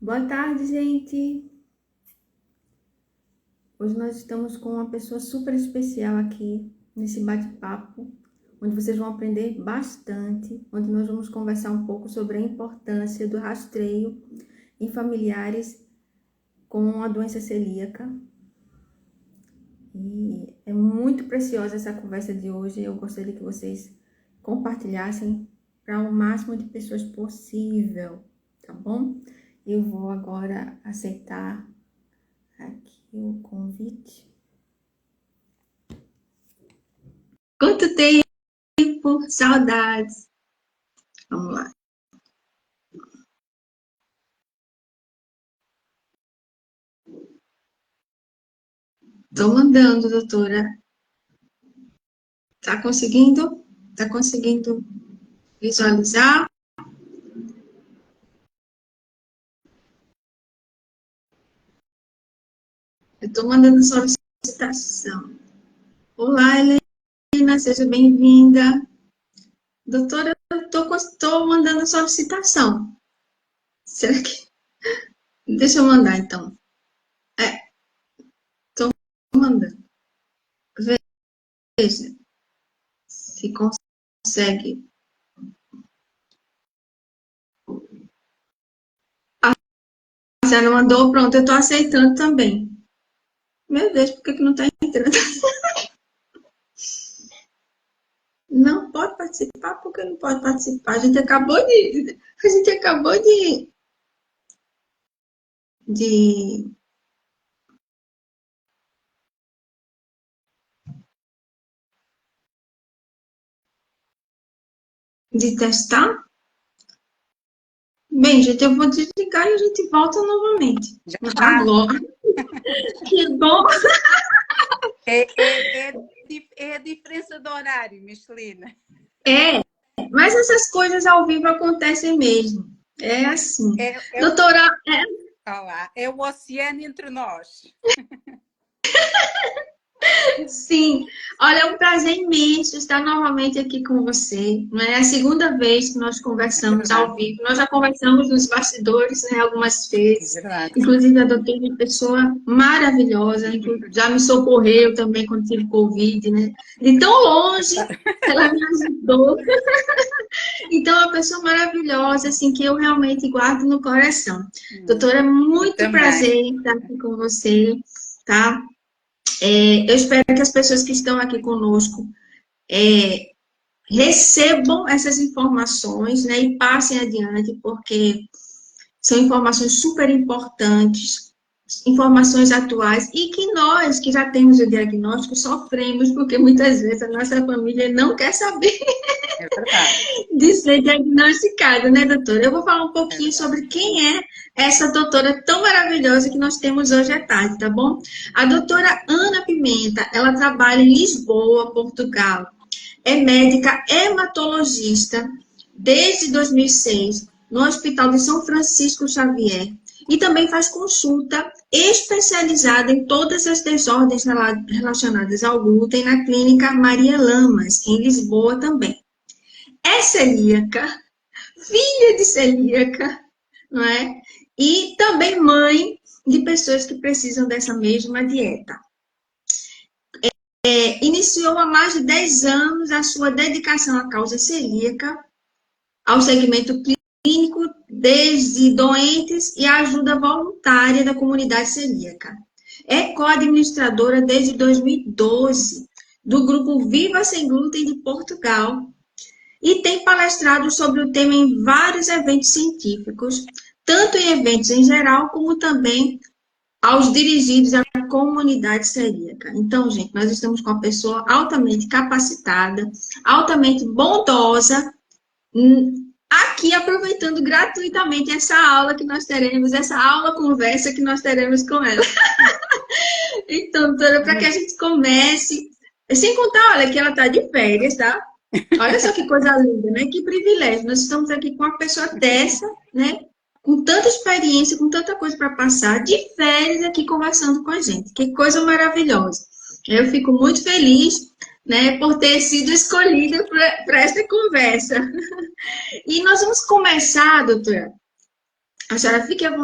Boa tarde, gente. Hoje nós estamos com uma pessoa super especial aqui nesse bate-papo, onde vocês vão aprender bastante, onde nós vamos conversar um pouco sobre a importância do rastreio em familiares com a doença celíaca. E é muito preciosa essa conversa de hoje. Eu gostaria que vocês compartilhassem para o máximo de pessoas possível, tá bom? Eu vou agora aceitar aqui o convite. Quanto tempo? Saudades. Vamos lá. Estou mandando, doutora. Tá conseguindo? Tá conseguindo visualizar? Eu estou mandando solicitação. Olá, Helena, seja bem-vinda. Doutora, eu estou mandando solicitação. Será que... Deixa eu mandar, então. Estou mandando. Veja se consegue. A senhora mandou, pronto, eu estou aceitando também. Meu Deus, por que não está entrando? Não pode participar? Por que não pode participar? A gente acabou de testar. Bem, gente, eu vou desligar e a gente volta novamente. Já Agora. Que bom! é a diferença do horário, Michelina. É, mas essas coisas ao vivo acontecem mesmo. É assim. Doutora, Olá, é o oceano entre nós. sim, olha, é um prazer imenso estar novamente aqui com você. Não é a segunda vez que nós É conversamos ao verdade, vivo. Nós já conversamos nos bastidores, né, algumas é vezes. verdade. Inclusive, adotei uma pessoa maravilhosa, já me socorreu também quando tive Covid, né? De tão longe, ela me ajudou. Então, é uma pessoa maravilhosa, assim, que eu realmente guardo no coração. Doutora, é Eu muito também. prazer estar aqui com você, tá? Eu espero que as pessoas que estão aqui conosco recebam essas informações, né, e passem adiante, porque são informações super importantes, informações atuais, e que nós, que já temos o diagnóstico, sofremos, porque muitas vezes a nossa família não quer saber É verdade, de ser diagnosticada, né, doutora? Eu vou falar um é pouquinho verdade. sobre quem é essa doutora tão maravilhosa que nós temos hoje à tarde, tá bom? A doutora Ana Pimenta, ela trabalha em Lisboa, Portugal. É médica hematologista desde 2006 no Hospital de São Francisco Xavier e também faz consulta especializada em todas as desordens relacionadas ao glúten na clínica Maria Lamas, em Lisboa também. É celíaca, filha de celíaca, não é? E também mãe de pessoas que precisam dessa mesma dieta. Iniciou há mais de 10 anos a sua dedicação à causa celíaca, ao segmento clínico, desde doentes e a ajuda voluntária da comunidade celíaca. É co-administradora desde 2012 do grupo Viva Sem Glúten de Portugal e tem palestrado sobre o tema em vários eventos científicos, tanto em eventos em geral, como também aos dirigidos à comunidade celíaca. Então, gente, nós estamos com uma pessoa altamente capacitada, altamente bondosa, aqui aproveitando gratuitamente essa aula que nós teremos, essa aula conversa que nós teremos com ela. Então, doutora, para que a gente comece, sem contar, olha, que ela está de férias, tá? Olha só que coisa linda, né? Que privilégio. Nós estamos aqui com uma pessoa dessa, né? Com tanta experiência, com tanta coisa para passar, de férias aqui conversando com a gente. Que coisa maravilhosa. Eu fico muito feliz, né, por ter sido escolhida para esta conversa. E nós vamos começar, doutora. A senhora fique à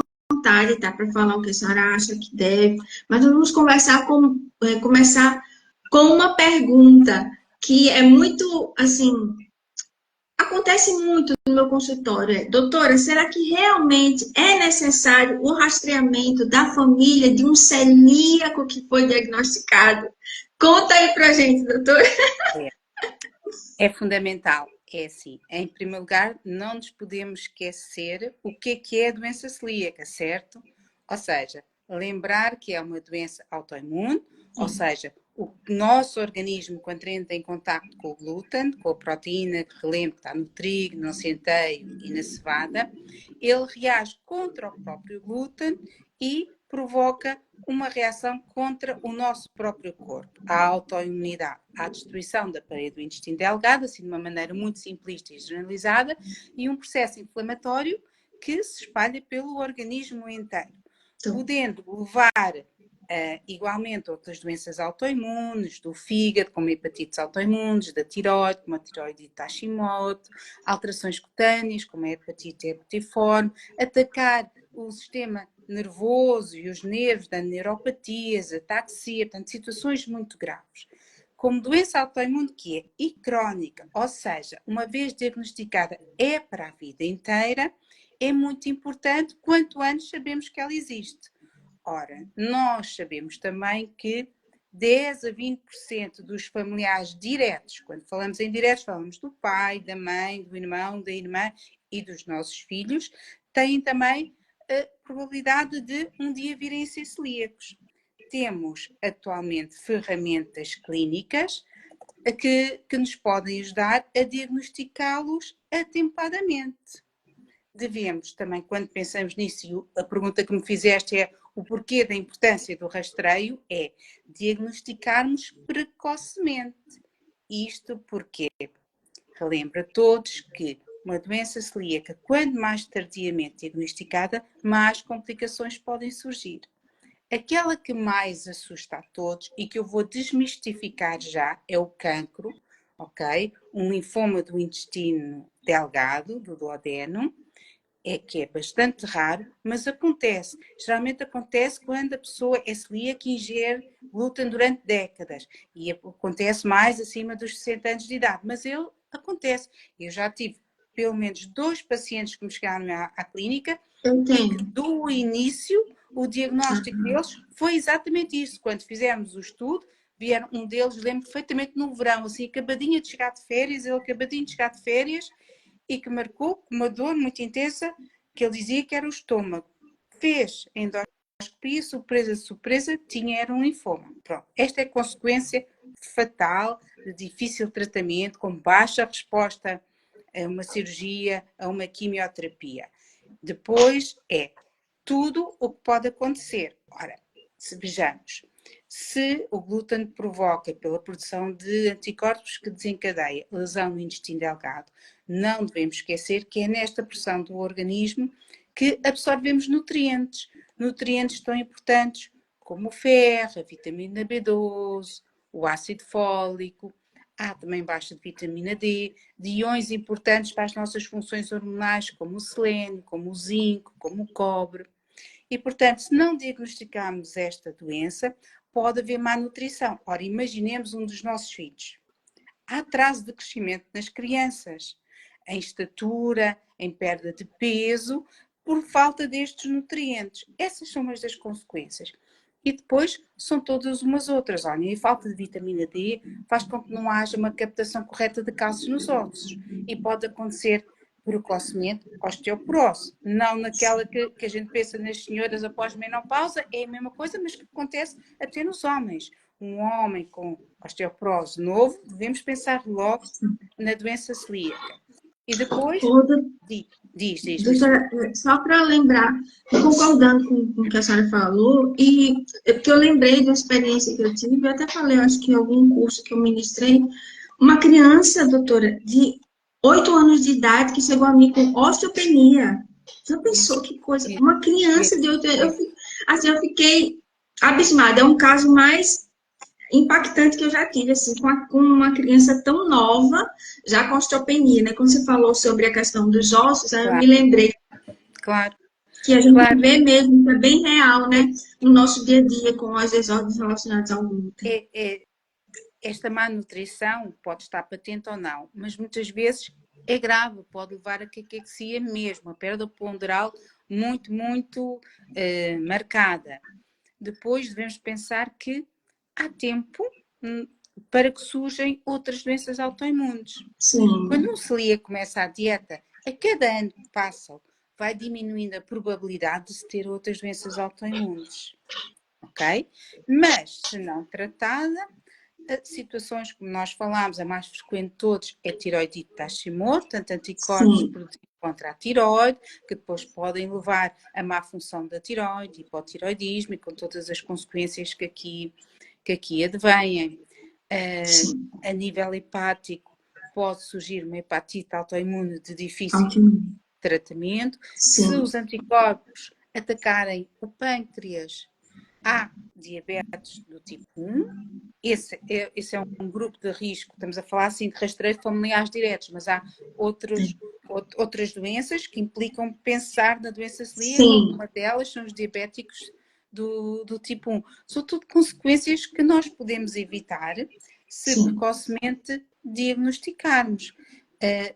vontade, tá? Para falar o que a senhora acha que deve, mas nós vamos começar com uma pergunta que é muito, assim, acontece muito no meu consultório. Doutora, será que realmente é necessário o rastreamento da família de um celíaco que foi diagnosticado? Conta aí pra gente, doutora. É fundamental. É assim, em primeiro lugar, não nos podemos esquecer o que é a doença celíaca, certo? Ou seja, lembrar que é uma doença autoimune, ou seja, o nosso organismo, quando entra em contato com o glúten, com a proteína que relembro que está no trigo, no centeio e na cevada, ele reage contra o próprio glúten e provoca uma reação contra o nosso próprio corpo, a autoimunidade, a destruição da parede do intestino delgado, assim de uma maneira muito simplista e generalizada, e um processo inflamatório que se espalha pelo organismo inteiro, podendo levar igualmente outras doenças autoimunes, do fígado, como hepatites autoimunes, da tireoide, como a tireoidite Hashimoto, alterações cutâneas, como a hepatite herpetiforme, atacar o sistema nervoso e os nervos, dando neuropatias, ataxia, portanto, situações muito graves. Como doença autoimune que é e crónica, ou seja, uma vez diagnosticada é para a vida inteira, é muito importante quanto antes sabemos que ela existe. Ora, nós sabemos também que 10 a 20% dos familiares diretos, quando falamos em diretos, falamos do pai, da mãe, do irmão, da irmã e dos nossos filhos, têm também a probabilidade de um dia virem a ser celíacos. Temos atualmente ferramentas clínicas que nos podem ajudar a diagnosticá-los atempadamente. Devemos também, quando pensamos nisso, e a pergunta que me fizeste é o porquê da importância do rastreio, é diagnosticarmos precocemente. Isto porque relembro a todos que uma doença celíaca, quando mais tardiamente diagnosticada, mais complicações podem surgir. Aquela que mais assusta a todos e que eu vou desmistificar já é o cancro, ok? Um linfoma do intestino delgado, do duodeno, que é bastante raro, mas acontece. Geralmente acontece quando a pessoa é celíaca e ingere glúten durante décadas. E acontece mais acima dos 60 anos de idade. Mas ele acontece. Eu já tive pelo menos 2 pacientes que me chegaram à clínica e que do início o diagnóstico deles foi exatamente isso. Quando fizemos o estudo, vieram um deles, lembro perfeitamente no verão, assim, acabadinho de chegar de férias, ele acabadinho de chegar de férias, e que marcou uma dor muito intensa, que ele dizia que era o estômago. Fez endoscopia, surpresa, era um linfoma. Pronto. Esta é a consequência fatal, de difícil tratamento, com baixa resposta a uma cirurgia, a uma quimioterapia. Depois é tudo o que pode acontecer. Ora, vejamos, se o glúten provoca pela produção de anticorpos que desencadeia lesão no intestino delgado, não devemos esquecer que é nesta porção do organismo que absorvemos nutrientes. Nutrientes tão importantes como o ferro, a vitamina B12, o ácido fólico. Há também baixa de vitamina D, de iões importantes para as nossas funções hormonais, como o selênio, como o zinco, como o cobre. E, portanto, se não diagnosticarmos esta doença, pode haver má nutrição. Ora, imaginemos um dos nossos filhos. Há atraso de crescimento nas crianças, em estatura, em perda de peso, por falta destes nutrientes. Essas são umas das consequências. E depois são todas umas outras. Olha, a falta de vitamina D faz com que não haja uma captação correta de cálcio nos ossos. E pode acontecer precocemente osteoporose. Não naquela que a gente pensa nas senhoras após menopausa, é a mesma coisa, mas que acontece até nos homens. Um homem com osteoporose novo, devemos pensar logo na doença celíaca. E depois... Diz. Doutora, só para lembrar, concordando com o que a senhora falou, e porque eu lembrei da experiência que eu tive, eu até falei, eu acho que em algum curso que eu ministrei, uma criança, doutora, de 8 anos de idade, que chegou a mim com osteopenia. Já pensou que coisa? Uma criança de 8 anos, eu fiquei abismada. É um caso mais impactante que eu já tive, assim, com uma criança tão nova, já com osteopenia, né? Quando você falou sobre a questão dos ossos, aí eu me lembrei. Claro. que a gente Claro, vê mesmo, que é bem real, né? No nosso dia a dia, com as desordens relacionadas ao glúten. esta má nutrição pode estar patente ou não, mas muitas vezes é grave, pode levar a caquexia mesmo, a perda ponderal muito, muito marcada. Depois devemos pensar que há tempo para que surjam outras doenças autoimunes. Sim. Quando um celíaco começa a dieta, a cada ano que passa, vai diminuindo a probabilidade de se ter outras doenças autoimunes. Ok? Mas, se não tratada, situações como nós falámos, a mais frequente de todos é tiroidite de Hashimoto, portanto anticorpos produzidos contra a tiroide, que depois podem levar a má função da tiroide, hipotiroidismo e com todas as consequências que aqui advêm. A nível hepático, pode surgir uma hepatite autoimune de difícil tratamento. Sim. Se os anticorpos atacarem o pâncreas, há diabetes do tipo 1. Esse é um grupo de risco, estamos a falar assim de rastreio familiares diretos, mas há outras doenças que implicam pensar na doença celíaca. Uma delas são os diabéticos do tipo 1. São tudo consequências que nós podemos evitar se precocemente diagnosticarmos.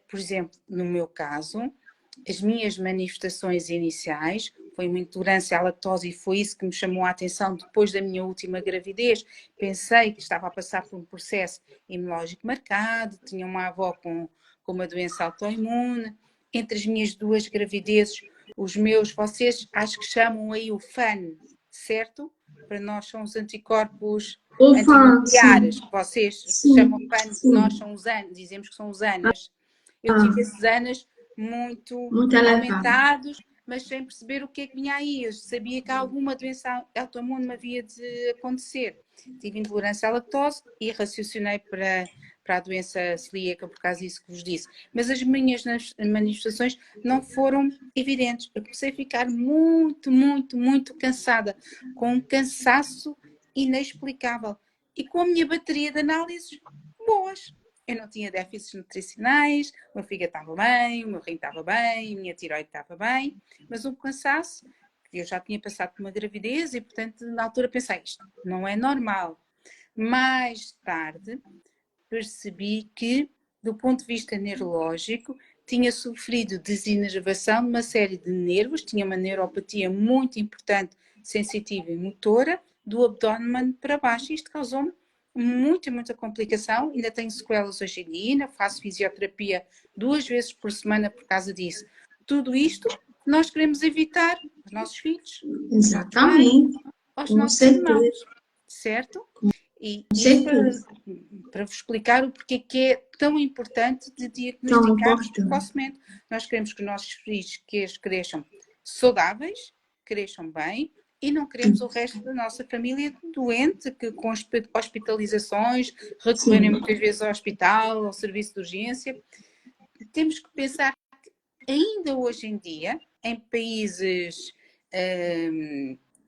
Por exemplo, no meu caso, as minhas manifestações iniciais foi uma intolerância à lactose e foi isso que me chamou a atenção depois da minha última gravidez. Pensei que estava a passar por um processo imunológico marcado, tinha uma avó com uma doença autoimune. Entre as minhas 2 gravidezes, vocês acho que chamam aí o FAN, certo? Para nós são os anticorpos antinucleares, que vocês chamam FAN, nós são os ANAs, dizemos que são os ANAs. Eu tive esses ANAs muito aumentados, mas sem perceber o que é que vinha aí. Eu sabia que alguma doença autoimune me havia de acontecer. Tive intolerância à lactose e raciocinei para a doença celíaca por causa disso que vos disse. Mas as minhas manifestações não foram evidentes. Eu comecei a ficar muito, muito, muito cansada, com um cansaço inexplicável e com a minha bateria de análises boas. Eu não tinha déficits nutricionais, o meu fígado estava bem, o meu rim estava bem, a minha tiroide estava bem, mas um cansaço, que eu já tinha passado por uma gravidez e, portanto, na altura pensei, isto não é normal. Mais tarde, percebi que, do ponto de vista neurológico, tinha sofrido desinervação de uma série de nervos, tinha uma neuropatia muito importante, sensitiva e motora, do abdômen para baixo. Isto causou-me muita complicação. Ainda tenho sequelas hoje em dia, ainda faço fisioterapia 2 vezes por semana por causa disso. Tudo isto nós queremos evitar aos nossos filhos, exatamente, aos nossos irmãos, certo? E isto para vos explicar o porquê que é tão importante de diagnosticarmos precocemente. Nós queremos que os nossos filhos cresçam saudáveis, cresçam bem, e não queremos o resto da nossa família doente, que com hospitalizações, recorrerem muitas vezes ao hospital, ao serviço de urgência. Temos que pensar que ainda hoje em dia, em países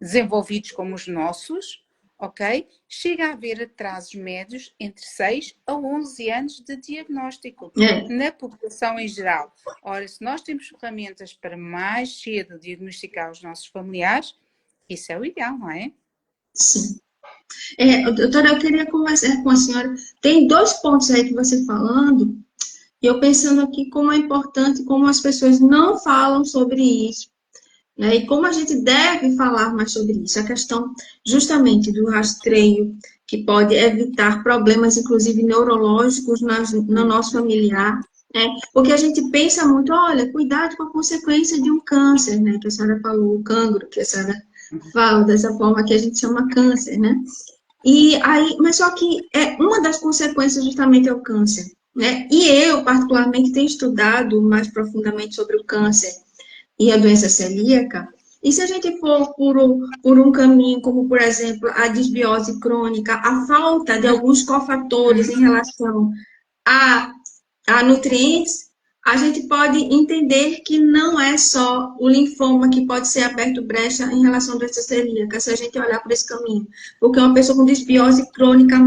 desenvolvidos como os nossos, ok? Chega a haver atrasos médios entre 6 a 11 anos de diagnóstico na população em geral. Ora, se nós temos ferramentas para mais cedo diagnosticar os nossos familiares, isso é o ideal, não é? Sim. Doutora, eu queria conversar com a senhora. Tem 2 pontos aí que você falando, e eu pensando aqui como é importante, como as pessoas não falam sobre isso, né? E como a gente deve falar mais sobre isso. A questão justamente do rastreio, que pode evitar problemas, inclusive neurológicos, no nosso familiar. Porque a gente pensa muito, olha, cuidado com a consequência de um câncer, né? Que a senhora falou, o cancro, que a senhora fala dessa forma que a gente chama câncer, né? E aí, mas só que uma das consequências justamente é o câncer, né? E eu, particularmente, tenho estudado mais profundamente sobre o câncer e a doença celíaca. E se a gente for por um caminho, como, por exemplo, a disbiose crônica, a falta de alguns cofatores em relação a nutrientes, a gente pode entender que não é só o linfoma que pode ser aberto brecha em relação à doença celíaca, se a gente olhar por esse caminho. Porque uma pessoa com disbiose crônica,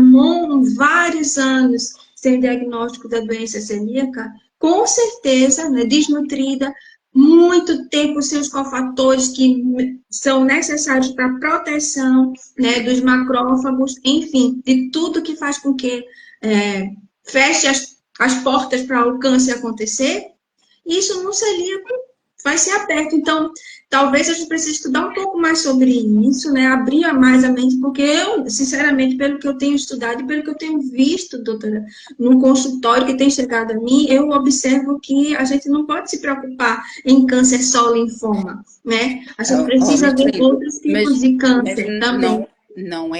vários anos sem diagnóstico da doença celíaca, com certeza, né, desnutrida, muito tempo sem os cofatores que são necessários para a proteção, né, dos macrófagos, enfim, de tudo que faz com que feche as portas para o câncer acontecer, isso no celíaco vai ser aberto. Então, talvez a gente precise estudar um pouco mais sobre isso, né? Abrir mais a mente, porque eu, sinceramente, pelo que eu tenho estudado e pelo que eu tenho visto, doutora, no consultório que tem chegado a mim, eu observo que a gente não pode se preocupar em câncer só linfoma, né? A gente precisa ver outros tipos de câncer também. Não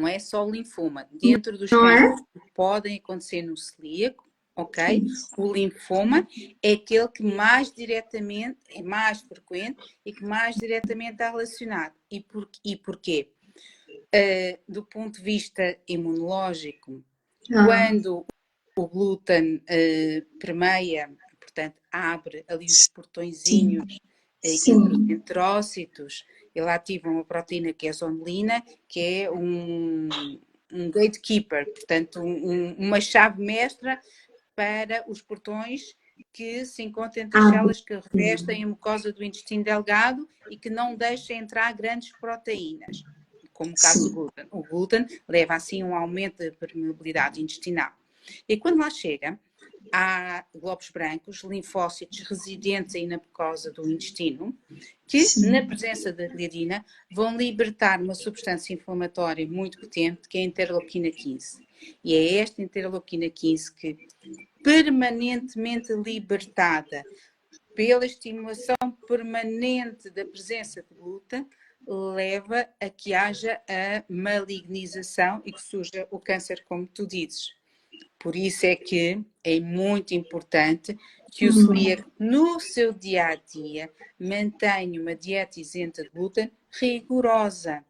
é só o linfoma. Dentro dos Não é? cânceres que podem acontecer no celíaco, ok? O linfoma é aquele que mais diretamente, é mais frequente e que mais diretamente está relacionado. E porquê? Do ponto de vista imunológico, quando o glúten permeia, portanto, abre ali os portõezinhos entre os entrócitos, ele ativa uma proteína que é a zonulina, que é um gatekeeper, portanto, uma chave mestra para os portões que se encontram entre as células que revestem a mucosa do intestino delgado e que não deixam entrar grandes proteínas, como o caso do glúten. O glúten leva assim um aumento da permeabilidade intestinal. E quando lá chega, há glóbulos brancos, linfócitos residentes aí na mucosa do intestino, que, na presença da gliadina, vão libertar uma substância inflamatória muito potente, que é a interleuquina 15. E é esta interleuquina 15 que, permanentemente libertada pela estimulação permanente da presença de glúten, leva a que haja a malignização e que surja o câncer, como tu dizes. Por isso é que é muito importante que o celíaco, no seu dia-a-dia, mantenha uma dieta isenta de glúten rigorosa.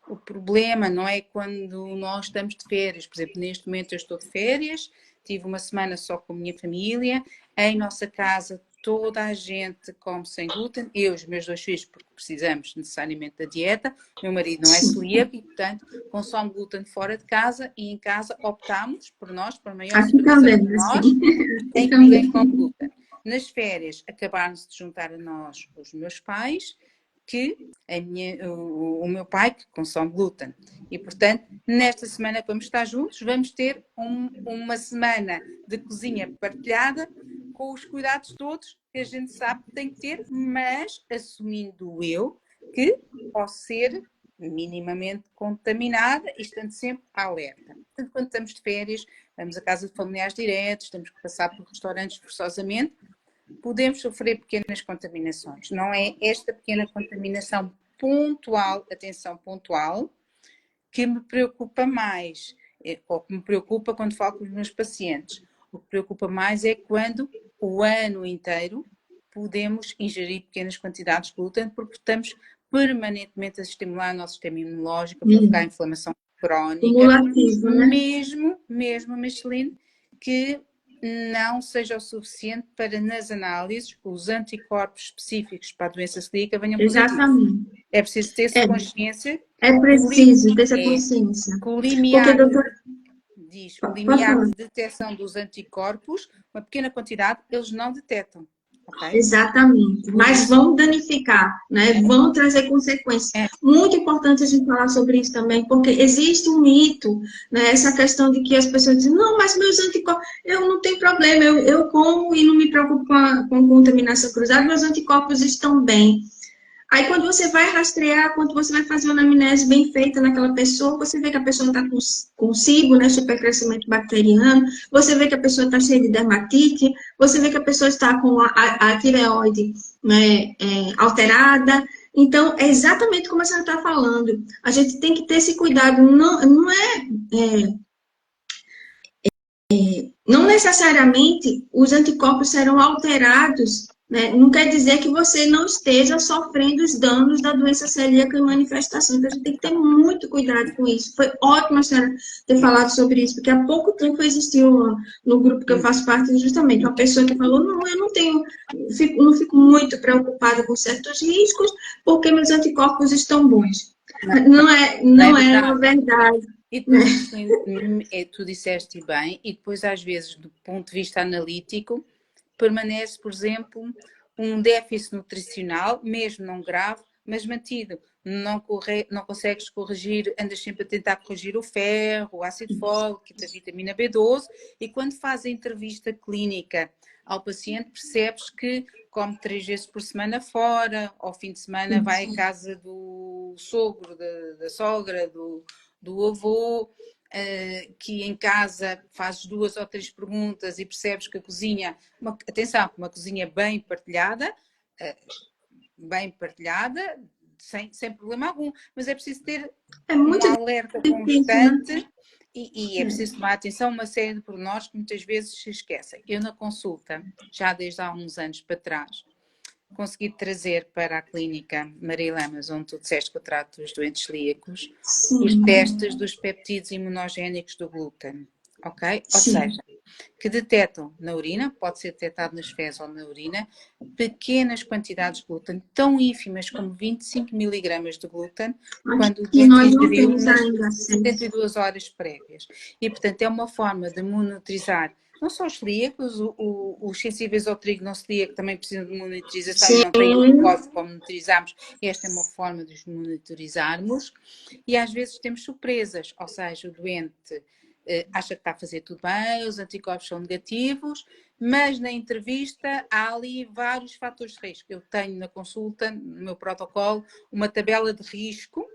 O problema não é quando nós estamos de férias. Por exemplo, neste momento eu estou de férias, tive uma semana só com a minha família, em nossa casa toda a gente come sem glúten, eu e os meus 2 filhos, porque precisamos necessariamente da dieta, meu marido não é celíaco e, portanto, consome glúten fora de casa e em casa optamos por nós, por maior Aqui segurança também, para nós, assim. em que ninguém come glúten. Nas férias, acabaram-se de juntar a nós os meus pais, que o meu pai que consome glúten. E, portanto, nesta semana que vamos estar juntos, vamos ter uma semana de cozinha partilhada com os cuidados todos que a gente sabe que tem que ter, mas assumindo eu que posso ser minimamente contaminada e estando sempre alerta. Portanto, quando estamos de férias, vamos à casa de familiares diretos, temos que passar por restaurantes forçosamente, podemos sofrer pequenas contaminações. Não é esta pequena contaminação pontual, atenção pontual, que me preocupa mais, ou que me preocupa quando falo com os meus pacientes. O que preocupa mais é quando o ano inteiro podemos ingerir pequenas quantidades de glúten, porque estamos permanentemente a estimular o nosso sistema imunológico, a provocar inflamação crónica, mesmo, Micheline, que não seja o suficiente para, nas análises, os anticorpos específicos para a doença celíaca venham positivos. Exatamente. É preciso ter essa consciência. É preciso ter essa consciência. Que o limiar, o limiar de detecção dos anticorpos, uma pequena quantidade, eles não detectam. Okay? Exatamente, mas vão danificar, né? Vão trazer consequências. Muito importante a gente falar sobre isso também, porque existe um mito, né? Essa questão de que as pessoas dizem, não, mas meus anticorpos, eu não tenho problema, eu como e não me preocupo com contaminação cruzada, meus anticorpos estão bem. Aí, quando você vai rastrear, quando você vai fazer uma anamnese bem feita naquela pessoa, você vê que a pessoa está com SIBO, né, supercrescimento bacteriano, você vê que a pessoa está cheia de dermatite, você vê que a pessoa está com a tireoide, né, alterada. Então, é exatamente como a senhora está falando. A gente tem que ter esse cuidado. Não necessariamente os anticorpos serão alterados, né? Não quer dizer que você não esteja sofrendo os danos da doença celíaca em manifestação. Então, a gente tem que ter muito cuidado com isso. Foi ótimo a senhora ter falado sobre isso, porque há pouco tempo existiu no grupo que eu faço parte justamente uma pessoa que falou, não, eu não fico muito preocupada com certos riscos, porque meus anticorpos estão bons. Não é uma verdade. E depois, tu disseste bem, e depois às vezes do ponto de vista analítico, permanece, por exemplo, um déficit nutricional, mesmo não grave, mas mantido. Não consegues corrigir, andas sempre a tentar corrigir o ferro, o ácido fólico, a vitamina B12, e quando faz a entrevista clínica ao paciente, percebes que come 3 vezes por semana fora, ao fim de semana vai à casa do sogro, da sogra, do avô, que em casa fazes 2 ou 3 perguntas e percebes que a cozinha, atenção, uma cozinha bem partilhada, sem problema algum, mas é preciso ter um alerta constante e é preciso tomar atenção a uma série de pormenores que muitas vezes se esquecem. Eu na consulta, já desde há uns anos para trás, consegui trazer para a clínica Maria Lamas, onde tu disseste que eu trato dos doentes celíacos, os testes dos peptídeos imunogénicos do glúten, ok? Ou seja, que detectam na urina, pode ser detectado nas fezes ou na urina, pequenas quantidades de glúten, tão ínfimas como 25 miligramas de glúten, quando o doente ingeriu nas 72 horas prévias. E, portanto, é uma forma de monitorizar não só os celíacos, os sensíveis ao trigo não celíaco também precisam de monitorização e não têm glucose para monitorizarmos. Esta é uma forma de os monitorizarmos e às vezes temos surpresas, ou seja, o doente acha que está a fazer tudo bem, os anticorpos são negativos, mas na entrevista há ali vários fatores de risco. Eu tenho na consulta, no meu protocolo, uma tabela de risco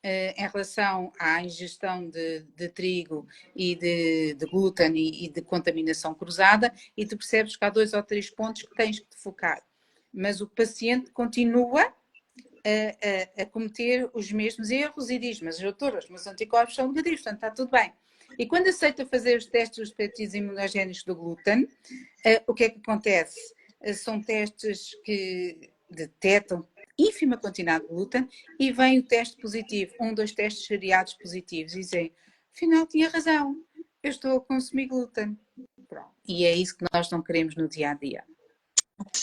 em relação à ingestão de trigo e de glúten e de contaminação cruzada, e tu percebes que há 2 ou 3 pontos que tens que te focar. Mas o paciente continua a cometer os mesmos erros e diz, mas doutora, os meus anticorpos são negativos, portanto está tudo bem. E quando aceita fazer os testes dos peptídeos imunogénicos do glúten, o que é que acontece? São testes que detectam ínfima quantidade de glúten e vem o teste positivo, 2 testes seriados positivos, e dizem, afinal tinha razão, eu estou a consumir glúten. Pronto. E é isso que nós não queremos no dia a dia.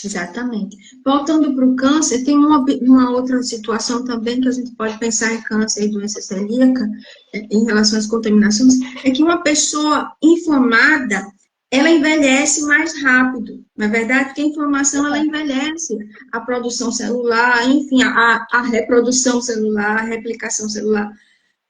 Exatamente. Voltando para o câncer, tem uma outra situação também que a gente pode pensar em câncer e doença celíaca, em relação às contaminações, é que uma pessoa inflamada, ela envelhece mais rápido. Na verdade, porque a inflamação, ela envelhece a produção celular, enfim, a reprodução celular, a replicação celular.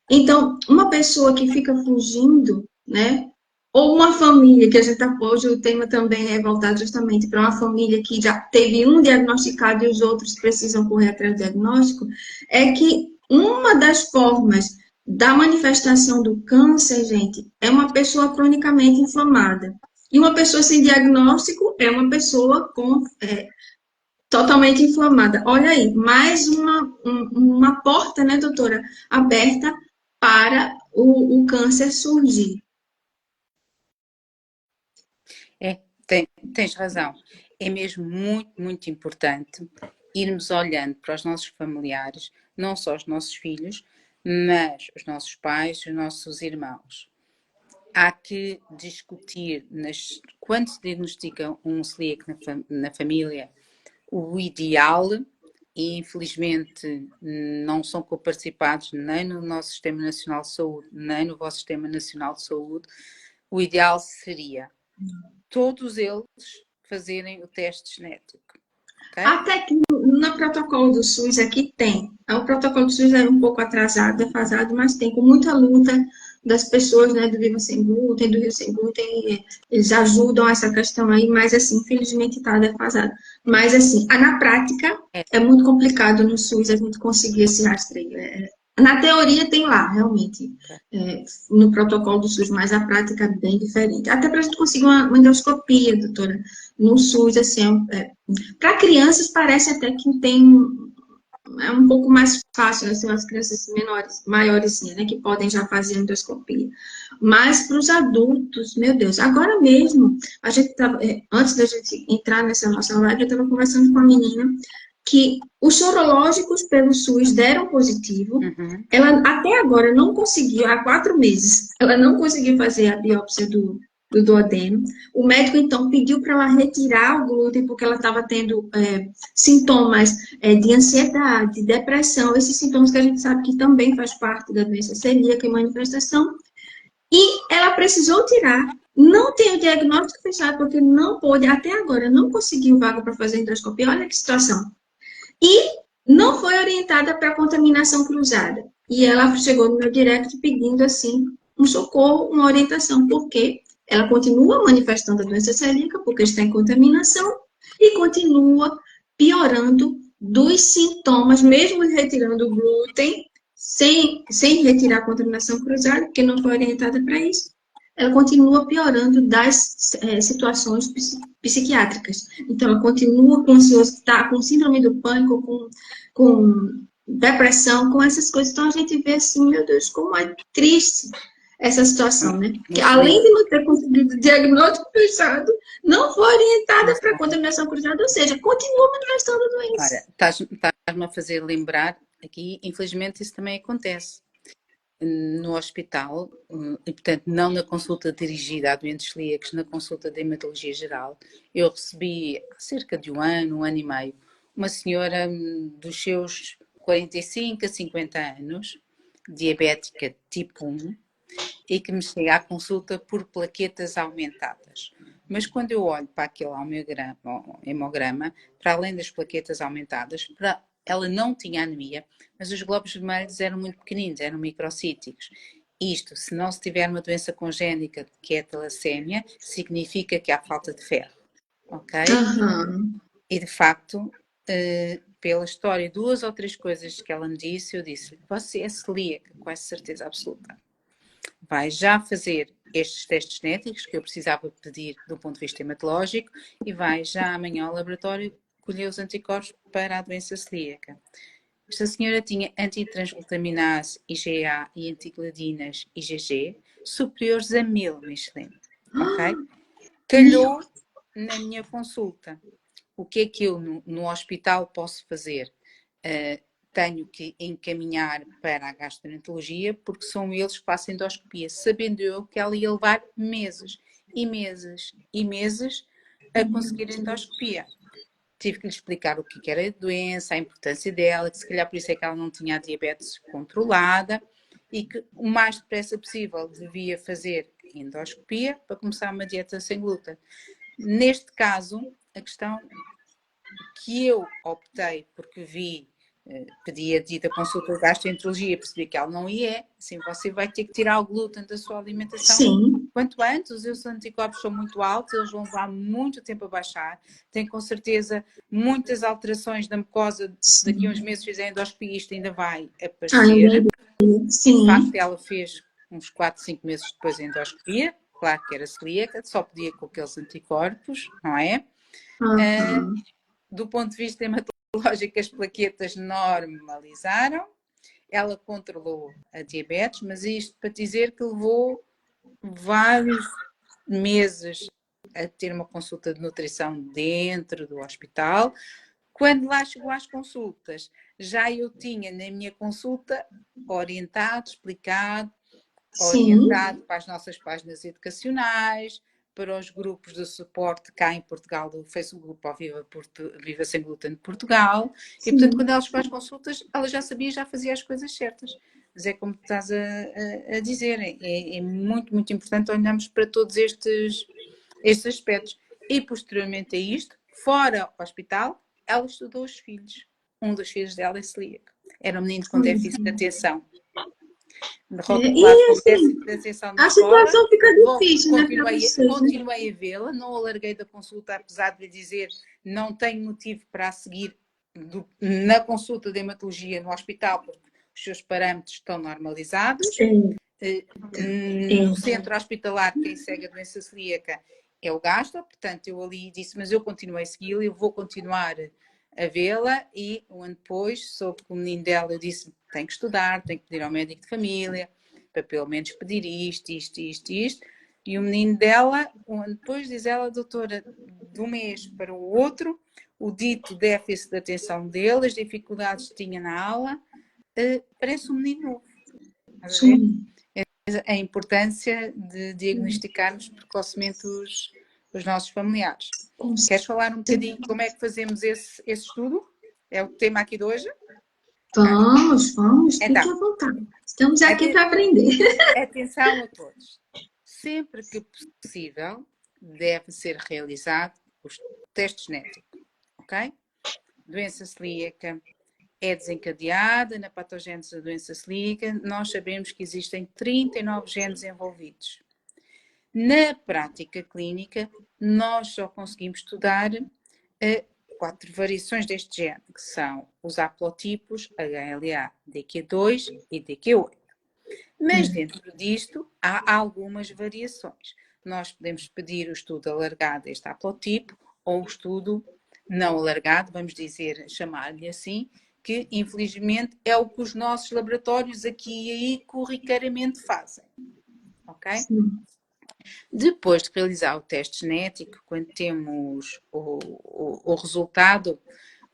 Então, uma pessoa que fica fugindo, né? Ou uma família, que a gente hoje o tema também é voltado justamente para uma família que já teve um diagnosticado e os outros precisam correr atrás do diagnóstico, é que uma das formas da manifestação do câncer, gente, é uma pessoa cronicamente inflamada. E uma pessoa sem diagnóstico é uma pessoa totalmente inflamada. Olha aí, mais uma porta, né, doutora, aberta para o câncer surgir. Tens razão. É mesmo muito, muito importante irmos olhando para os nossos familiares, não só os nossos filhos, mas os nossos pais, os nossos irmãos. Há que discutir, quando se diagnostica um celíaco na família, o ideal, e infelizmente não são coparticipados nem no nosso Sistema Nacional de Saúde, nem no vosso Sistema Nacional de Saúde, o ideal seria todos eles fazerem o teste genético. Okay? Até que no protocolo do SUS aqui tem. O protocolo do SUS é um pouco atrasado, defasado, mas tem com muita luta das pessoas, né, do Viva Sem Glúten, do Rio Sem Glúten, eles ajudam essa questão aí, mas assim, infelizmente está defasado. Mas assim, na prática é muito complicado no SUS a gente conseguir esse rastreio. Na teoria tem lá, realmente, no protocolo do SUS, mas a prática é bem diferente. Até para a gente conseguir uma endoscopia, doutora, no SUS, assim, para crianças parece até que é um pouco mais fácil, né, são as crianças maiores, né, que podem já fazer endoscopia. Mas para os adultos, meu Deus, agora mesmo, a gente tava, antes da gente entrar nessa nossa live, eu estava conversando com a menina que os sorológicos pelo SUS deram positivo. Ela até agora não conseguiu, há 4 meses, ela não conseguiu fazer a biópsia do duodeno. O médico, então, pediu para ela retirar o glúten, porque ela estava tendo sintomas de ansiedade, depressão, esses sintomas que a gente sabe que também faz parte da doença celíaca e manifestação. E ela precisou tirar não tem o diagnóstico fechado, porque não pôde, até agora, não conseguiu vaga para fazer endoscopia. Olha que situação. E não foi orientada para contaminação cruzada. E ela chegou no meu direct pedindo, assim, um socorro, uma orientação, porque ela continua manifestando a doença celíaca, porque está em contaminação, e continua piorando dos sintomas, mesmo retirando o glúten, sem retirar a contaminação cruzada, porque não foi orientada para isso, ela continua piorando das situações psiquiátricas. Então, ela continua com ansioso, tá, com síndrome do pânico, com depressão, com essas coisas. Então, a gente vê assim, meu Deus, como é triste essa situação, né? Que além de não ter conseguido o diagnóstico fechado, não foi orientada para contaminação cruzada, ou seja, continua manifestando a doença. Ora, estás-me a fazer lembrar aqui, infelizmente isso também acontece no hospital, e portanto não na consulta dirigida a doentes celíacos, na consulta de hematologia geral. Eu recebi há cerca de um ano e meio, uma senhora dos seus 45 a 50 anos, diabética tipo 1, e que me chega à consulta por plaquetas aumentadas. Mas quando eu olho para aquele hemograma, para além das plaquetas aumentadas, ela não tinha anemia, mas os glóbulos vermelhos eram muito pequeninos, eram microcíticos. Isto, se não se tiver uma doença congénita, que é a talassémia, significa que há falta de ferro. Ok? Uhum. E de facto, pela história, 2 ou 3 coisas que ela me disse, eu disse: você é celíaca, com essa certeza absoluta. Vai já fazer estes testes genéticos que eu precisava pedir do ponto de vista hematológico e vai já amanhã ao laboratório colher os anticorpos para a doença celíaca. Esta senhora tinha antitransglutaminase IgA e antigladinas IgG superiores a 1000, Michelin. Ok? Calhou na minha consulta. O que é que eu no hospital posso fazer? Tenho que encaminhar para a gastroenterologia, porque são eles que fazem endoscopia, sabendo eu que ela ia levar meses e meses e meses a conseguir a endoscopia. Tive que lhe explicar o que era a doença, a importância dela, que se calhar por isso é que ela não tinha a diabetes controlada e que o mais depressa possível devia fazer endoscopia para começar uma dieta sem glúten. Neste caso, a questão que eu optei, porque pedi a dita consulta de gastroenterologia, percebi que ela não ia, assim, você vai ter que tirar o glúten da sua alimentação. Sim. Quanto antes, os seus anticorpos são muito altos, eles vão levar muito tempo a baixar, tem com certeza muitas alterações da mucosa, daqui a uns meses fizer endoscopia, isto ainda vai aparecer. Sim. De facto, ela fez uns 4, 5 meses depois a endoscopia, claro que era celíaca, só podia com aqueles anticorpos, não é? Uhum. Do ponto de vista hematológico, as plaquetas normalizaram, ela controlou a diabetes, mas isto para dizer que levou vários meses a ter uma consulta de nutrição dentro do hospital. Quando lá chegou às consultas, já eu tinha na minha consulta orientado, explicado, orientado para as nossas páginas educacionais, para os grupos de suporte cá em Portugal, do Facebook ao Viva Sem Glúten de Portugal. Sim. E, portanto, quando ela chegou às consultas, ela já sabia, já fazia as coisas certas. Mas é como estás a dizer, é muito, muito importante olharmos para todos estes aspectos. E, posteriormente a isto, fora o hospital, ela estudou os filhos. Um dos filhos dela é celíaco. Era um menino com déficit de atenção. Rotulado como déficit de atenção na a escola. situação fica difícil, né, para vocês, Continuei a vê-la, não a larguei da consulta, apesar de lhe dizer não tenho motivo para a seguir na consulta de hematologia no hospital, porque os seus parâmetros estão normalizados. No centro hospitalar, quem segue a doença celíaca é o gastro, portanto eu ali disse, mas eu continuei a segui-la, eu vou continuar a vê-la, e um ano depois soube que o menino dela, eu disse, tem que estudar, tem que pedir ao médico de família, para pelo menos pedir isto, e o menino dela, um ano depois, diz ela, doutora, de um mês para o outro, o dito déficit de atenção dele, as dificuldades que tinha na aula, parece um menino novo. Sim. A importância de diagnosticarmos precocemente os nossos familiares. Queres falar um bocadinho como é que fazemos esse estudo? É o tema aqui de hoje? Vamos, fique à vontade. Estamos aqui para aprender. Atenção a todos. sempre que possível, deve ser realizado o teste genético, ok? Doença celíaca é desencadeada na patogênese da doença celíaca. Nós sabemos que existem 39 genes envolvidos. Na prática clínica, nós só conseguimos estudar 4 variações deste gene, que são os haplotipos HLA, DQ2 e DQ8. Mas dentro disto há algumas variações. Nós podemos pedir o estudo alargado deste haplotipo ou o estudo não alargado, vamos dizer, chamar-lhe assim, que infelizmente é o que os nossos laboratórios aqui e aí corriqueiramente fazem. Ok? Sim. Depois de realizar o teste genético, quando temos o resultado,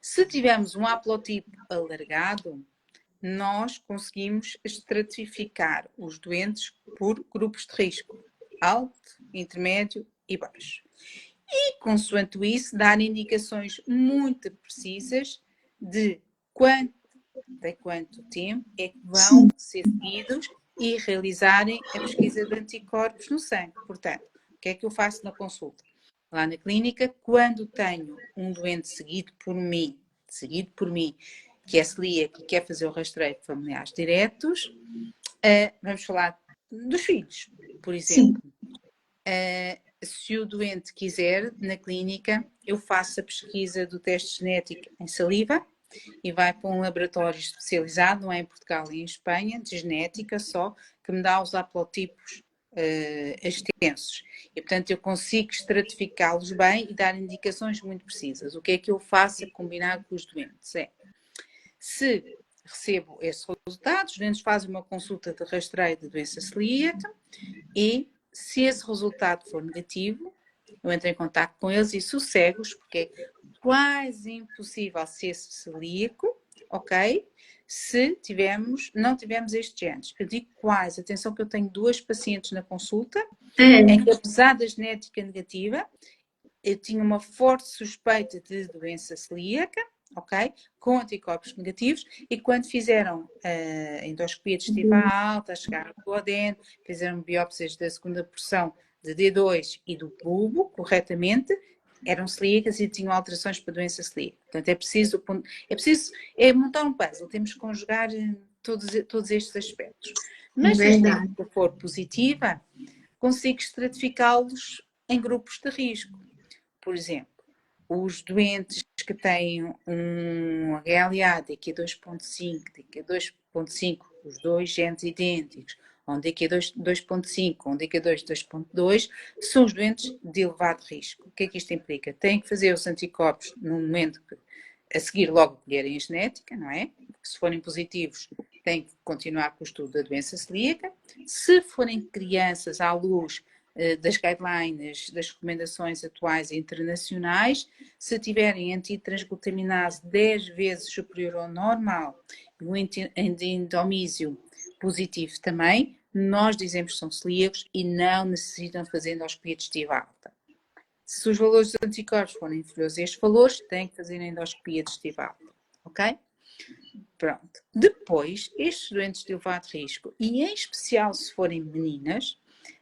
se tivermos um haplotipo alargado, nós conseguimos estratificar os doentes por grupos de risco, alto, intermédio e baixo. E, consoante isso, dar indicações muito precisas de quanto tempo é que vão ser seguidos e realizarem a pesquisa de anticorpos no sangue. Portanto, o que é que eu faço na consulta? Lá na clínica, quando tenho um doente seguido por mim, que é celíaco e quer fazer o rastreio de familiares diretos, vamos falar dos filhos, por exemplo. Se o doente quiser, na clínica, eu faço a pesquisa do teste genético em saliva e vai para um laboratório especializado, não é em Portugal e em Espanha, de genética só, que me dá os haplotipos extensos. E, portanto, eu consigo estratificá-los bem e dar indicações muito precisas. O que é que eu faço a combinar com os doentes? Se recebo esses resultados, os doentes fazem uma consulta de rastreio de doença celíaca e, se esse resultado for negativo, eu entro em contato com eles e sossego-os, porque é quase impossível ser celíaco, ok? Se não tivermos estes genes. Eu digo quase, atenção que eu tenho 2 pacientes na consulta, em que apesar da genética negativa, eu tinha uma forte suspeita de doença celíaca, ok? Com anticorpos negativos, e quando fizeram a endoscopia digestiva alta, chegaram ao duodeno, fizeram biópsias da segunda porção de D2 e do bulbo, corretamente, eram celíacas e tinham alterações para doença celíaca. Portanto, é preciso montar um puzzle, temos que conjugar todos estes aspectos. Mas se a genética for positiva, consigo estratificá-los em grupos de risco. Por exemplo, os doentes que têm um HLA DQ2.5, DQ2.5, os 2 genes idênticos, ou um DQ2.5, ou um DQ2.2, são os doentes de elevado risco. O que é que isto implica? Têm que fazer os anticorpos no momento a seguir logo colherem a genética, não é? Se forem positivos, têm que continuar com o estudo da doença celíaca. Se forem crianças à luz das guidelines, das recomendações atuais e internacionais, se tiverem antitransglutaminase 10 vezes superior ao normal, o endomísio positivo também, nós dizemos que são celíacos e não necessitam fazer endoscopia digestiva alta. Se os valores dos anticorpos forem inferiores a estes valores, têm que fazer endoscopia digestiva alta, ok? Pronto. Depois, estes doentes de elevado risco, e em especial se forem meninas,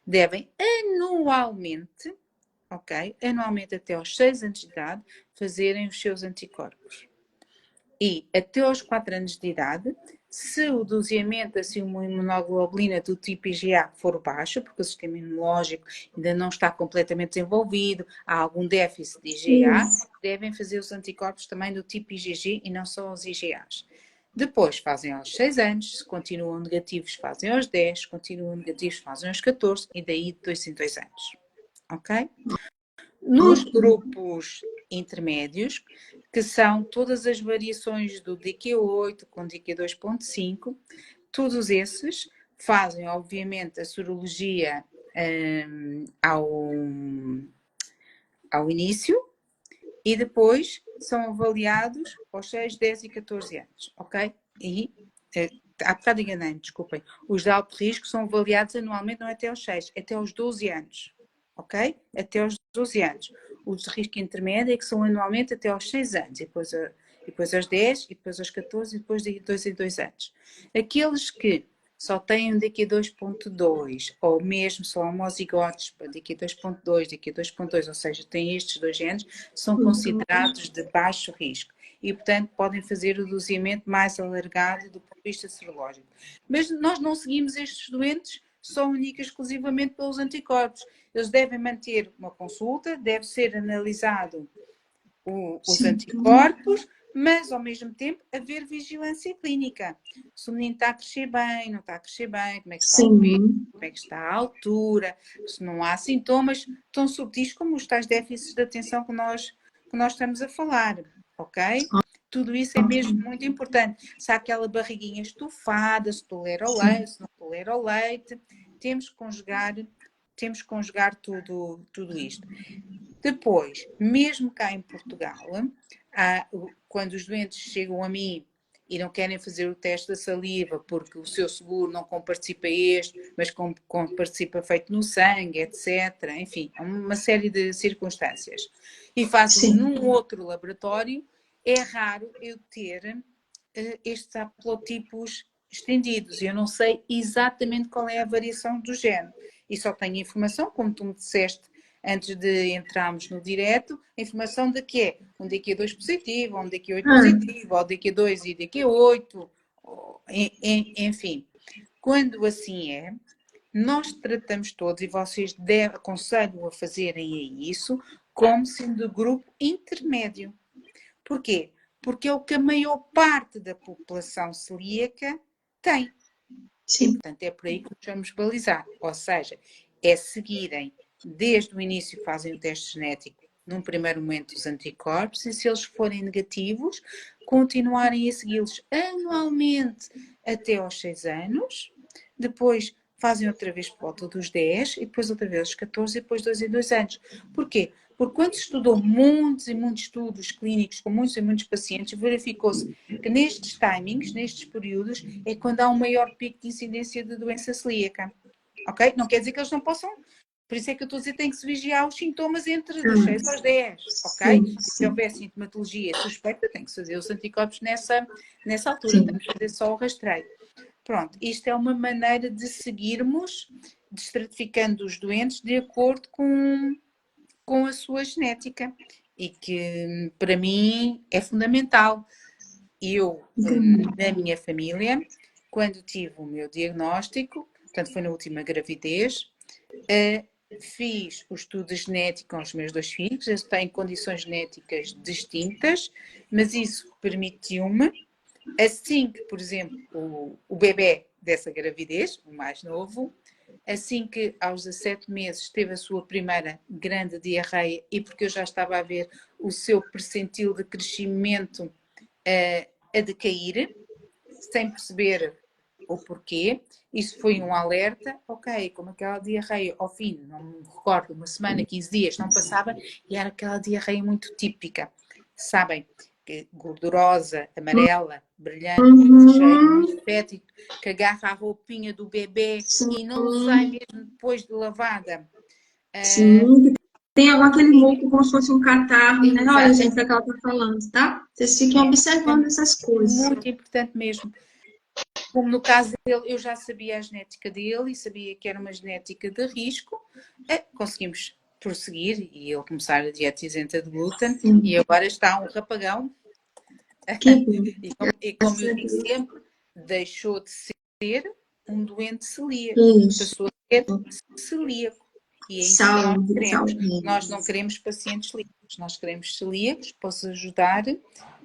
devem anualmente, ok? Anualmente até aos 6 anos de idade, fazerem os seus anticorpos. E até aos 4 anos de idade, se o doseamento da imunoglobulina do tipo IgA for baixo, porque o sistema imunológico ainda não está completamente desenvolvido, há algum déficit de IgA, devem fazer os anticorpos também do tipo IgG e não só os IgAs. Depois fazem aos 6 anos, se continuam negativos fazem aos 10, se continuam negativos fazem aos 14 e daí de 2 em 2 anos. Ok? Nos grupos intermédios, que são todas as variações do DQ8 com DQ2.5, todos esses fazem, obviamente, a sorologia ao início e depois são avaliados aos 6, 10 e 14 anos, ok? E, há bocado enganei-me, desculpem, os de alto risco são avaliados anualmente, não é até aos 6, é até aos 12 anos, ok? Até aos 12 anos. Os de risco intermédio é que são anualmente até aos 6 anos, e depois aos 10, e depois aos 14, e depois de 2 em 2 anos. Aqueles que só têm um DQ2.2, ou mesmo são homozigotes para DQ2.2, DQ2.2, ou seja, têm estes dois genes, são considerados de baixo risco. E, portanto, podem fazer o doseamento mais alargado do ponto de vista serológico. Mas nós não seguimos estes doentes só única e exclusivamente pelos anticorpos. Eles devem manter uma consulta, deve ser analisado os anticorpos, mas ao mesmo tempo haver vigilância clínica. Se o menino está a crescer bem, não está a crescer bem, como é que está o peso, como é que está a altura, se não há sintomas tão subtis como os tais déficits de atenção que nós estamos a falar, ok? Tudo isso é mesmo muito importante. Se há aquela barriguinha estufada, se tolera o leite, se não tolera o leite, temos que conjugar tudo isto. Depois, mesmo cá em Portugal, quando os doentes chegam a mim e não querem fazer o teste da saliva porque o seu seguro não comparticipa mas comparticipa feito no sangue, etc. Enfim, uma série de circunstâncias. E fazem num outro laboratório, é raro eu ter estes haplotipos estendidos. Eu não sei exatamente qual é a variação do gene. E só tenho informação, como tu me disseste, antes de entrarmos no direto, a informação de que é um DQ2 positivo, ou um DQ8 positivo, ou DQ2 e DQ8, enfim. Quando assim é, nós tratamos todos, e vocês aconselho a fazerem isso, como sendo grupo intermédio. Porquê? Porque é o que a maior parte da população celíaca tem. E, portanto, é por aí que nos vamos balizar. Ou seja, é seguirem desde o início, fazem o teste genético, num primeiro momento os anticorpos, e se eles forem negativos, continuarem a segui-los anualmente até aos 6 anos, depois fazem outra vez por volta dos 10, e depois outra vez aos 14, e depois 2 em 2 anos. Porquê? Porque quando se estudou muitos e muitos estudos clínicos com muitos e muitos pacientes, verificou-se que nestes timings, nestes períodos, é quando há um maior pico de incidência de doença celíaca. Ok? Não quer dizer que eles não possam. Por isso é que eu estou a dizer que tem que se vigiar os sintomas entre dos 6 aos 10, ok? Se houver sintomatologia suspeita, tem que se fazer os anticorpos nessa altura, temos que fazer só o rastreio. Pronto, isto é uma maneira de seguirmos, estratificando os doentes de acordo com a sua genética, e que para mim é fundamental. Eu, na minha família, quando tive o meu diagnóstico, portanto foi na última gravidez, fiz o estudo genético com os meus 2 filhos. Eles têm condições genéticas distintas, mas isso permitiu-me, assim que, por exemplo, o bebê dessa gravidez, o mais novo, assim que aos 17 meses teve a sua primeira grande diarreia, e porque eu já estava a ver o seu percentil de crescimento a decair, sem perceber o porquê, isso foi um alerta, ok, como aquela diarreia ao fim, não me recordo, uma semana, 15 dias, não passava, e era aquela diarreia muito típica, sabem, gordurosa, amarela, brilhante, muito cheiro, muito fétido, que agarra a roupinha do bebê e não sai mesmo depois de lavada. Sim, tem aquele muco como se fosse um catarro, né? Olha, gente, é o que ela está falando, tá? Vocês fiquem observando essas coisas. Muito importante mesmo. Como no caso dele, eu já sabia a genética dele e sabia que era uma genética de risco, conseguimos prosseguir e ele começar a dieta isenta de glúten. E agora está um rapagão. E como eu digo sempre, deixou de ser um doente celíaco, passou a ser celíaco. E é isso que nós queremos. Nós não queremos pacientes celíacos, nós queremos celíacos que possam ajudar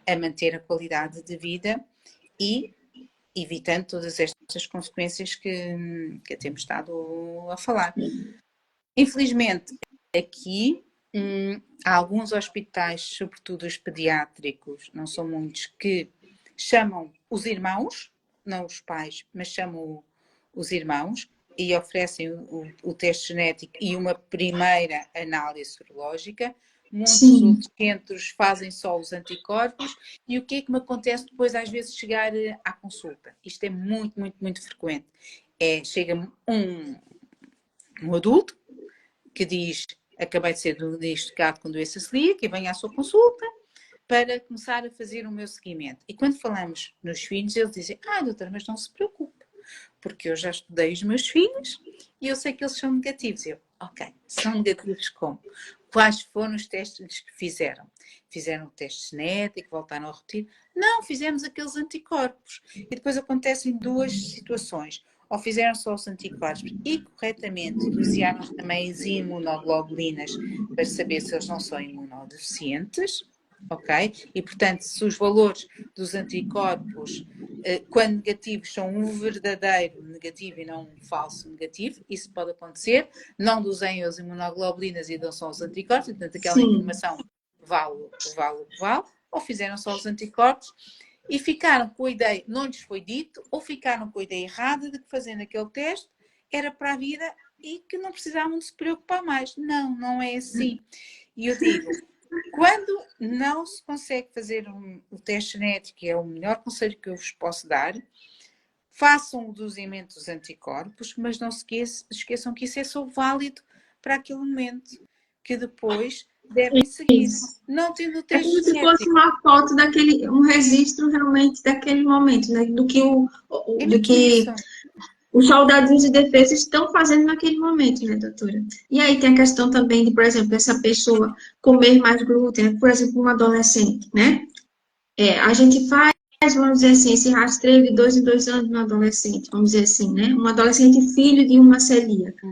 a manter a qualidade de vida e evitando todas estas consequências que temos estado a falar. Infelizmente, aqui há alguns hospitais, sobretudo os pediátricos, não são muitos, que chamam os irmãos, não os pais, mas chamam os irmãos e oferecem o teste genético e uma primeira análise sorológica. Muitos outros centros fazem só os anticorpos. E o que é que me acontece depois, às vezes, chegar à consulta? Isto é muito, muito, muito frequente. Chega-me um adulto que diz: acabei de ser diagnosticado com doença celíaca e venho à sua consulta para começar a fazer o meu seguimento. E quando falamos nos filhos, eles dizem: doutora, mas não se preocupe, porque eu já estudei os meus filhos e eu sei que eles são negativos. Eu, ok, são negativos como? Quais foram os testes que fizeram? Fizeram o teste genético, voltaram a repetir? Não, fizemos aqueles anticorpos. E depois acontecem duas situações. Ou fizeram só os anticorpos e corretamente dosearam também as imunoglobulinas para saber se eles não são imunodeficientes, ok? E, portanto, se os valores dos anticorpos, quando negativos, são um verdadeiro negativo e não um falso negativo, isso pode acontecer. Não doseiam as imunoglobulinas e dão só os anticorpos, portanto, aquela informação vale, ou fizeram só os anticorpos e ficaram com a ideia, não lhes foi dito, ou ficaram com a ideia errada de que fazendo aquele teste era para a vida e que não precisavam de se preocupar mais. Não, não é assim. E eu digo, quando não se consegue fazer o teste genético, que é o melhor conselho que eu vos posso dar, façam o dosamento dos anticorpos, mas não se esqueçam que isso é só válido para aquele momento, que depois devem seguir. Isso. Não tendo o É teste como se genético. fosse uma foto daquele, um registro realmente daquele momento, né? Do que É mesmo isso. os soldados de defesa estão fazendo naquele momento, né, doutora? E aí tem a questão também de, por exemplo, essa pessoa comer mais glúten, né? Por exemplo, um adolescente, né? A gente faz, vamos dizer assim, esse rastreio de 2 em 2 anos no adolescente, vamos dizer assim, né? Um adolescente filho de uma celíaca.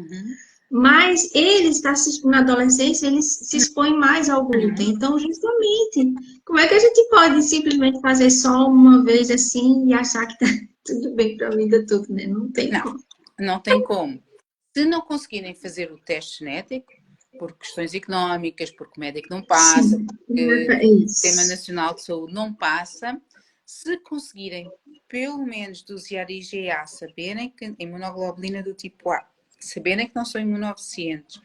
Mas ele está na adolescência, ele se expõe mais ao glúten. Então, justamente, como é que a gente pode simplesmente fazer só uma vez assim e achar que está tudo bem para a vida toda, né? Não tem como. Não tem como. Se não conseguirem fazer o teste genético, por questões económicas, porque o médico não passa, porque o Sistema Nacional de Saúde não passa, se conseguirem pelo menos dosear IgA, saberem que a imunoglobulina do tipo A, saberem que não são imunodeficientes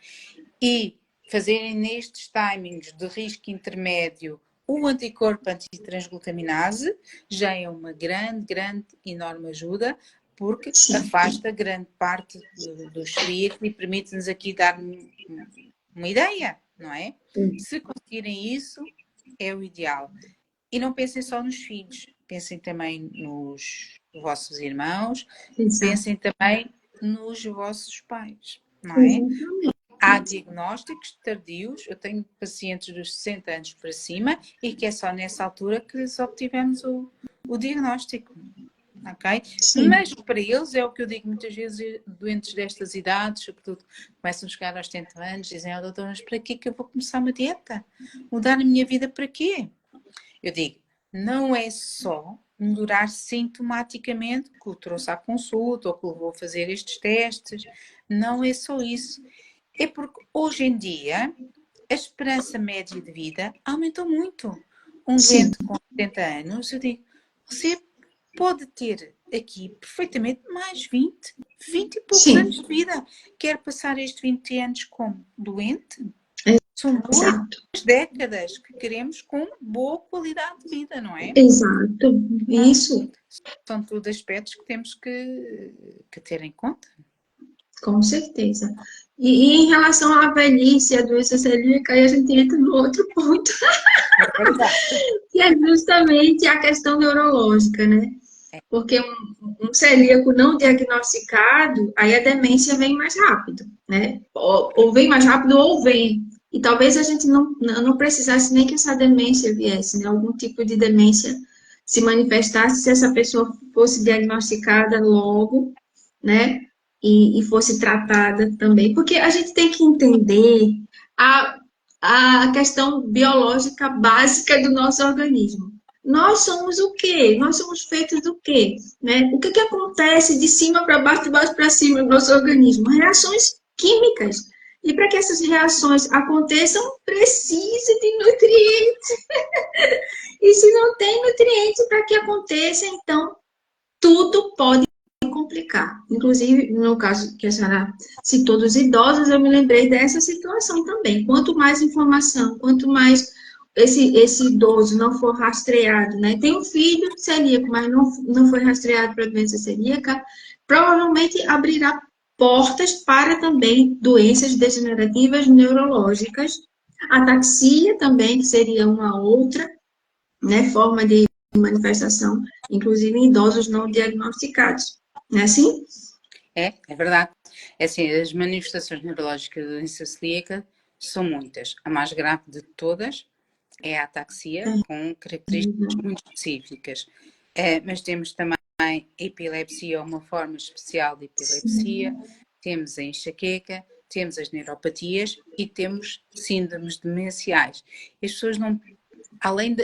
e fazerem nestes timings de risco intermédio o anticorpo antitransglutaminase, já é uma grande, enorme ajuda, porque afasta grande parte dos celíacos e permite-nos aqui dar uma ideia, não é? Se conseguirem isso, é o ideal. E não pensem só nos filhos, pensem também nos vossos irmãos, pensem também nos vossos pais, não é? Há diagnósticos tardios, eu tenho pacientes dos 60 anos para cima e que é só nessa altura que lhes obtivemos o diagnóstico, ok? Mas para eles é o que eu digo muitas vezes, doentes destas idades, sobretudo começam a chegar aos 70 anos, dizem, doutor, mas para que eu vou começar uma dieta? Mudar a minha vida para quê? Eu digo, não é só melhorar sintomaticamente que o trouxe à consulta ou que o levou a fazer estes testes, não é só isso. É porque hoje em dia a esperança média de vida aumentou muito. Um doente com 70 anos, eu digo, você pode ter aqui perfeitamente mais 20 e poucos anos de vida. Quer passar estes 20 anos como doente? São 2 décadas que queremos com boa qualidade de vida, não é? Exato, isso. São tudo aspectos que temos que ter em conta. Com certeza. E em relação à velhice, a doença celíaca, aí a gente entra no outro ponto. Que é justamente a questão neurológica, né? Porque um celíaco não diagnosticado, aí a demência vem mais rápido, né? Ou vem mais rápido ou vem. E talvez a gente não precisasse nem que essa demência viesse, né? Algum tipo de demência se manifestasse se essa pessoa fosse diagnosticada logo, né? E fosse tratada também. Porque a gente tem que entender a questão biológica básica do nosso organismo. Nós somos o quê? Nós somos feitos do quê? Né? O que acontece de cima para baixo, de baixo para cima no nosso organismo? Reações químicas. E para que essas reações aconteçam, precisa de nutrientes. E se não tem nutrientes para que aconteça, então tudo pode complicar. Inclusive, no caso que a senhora citou dos idosos, eu me lembrei dessa situação também. Quanto mais informação, quanto mais esse idoso não for rastreado, né? Tem um filho celíaco, mas não foi rastreado para doença celíaca, provavelmente abrirá portas para também doenças degenerativas neurológicas, ataxia também, que seria uma outra, né, forma de manifestação, inclusive em idosos não diagnosticados. Não é assim? É verdade. É assim, as manifestações neurológicas da doença celíaca são muitas. A mais grave de todas é a ataxia, com características muito específicas. Mas temos também a epilepsia, uma forma especial de epilepsia, temos a enxaqueca, temos as neuropatias e temos síndromes demenciais. As pessoas não, além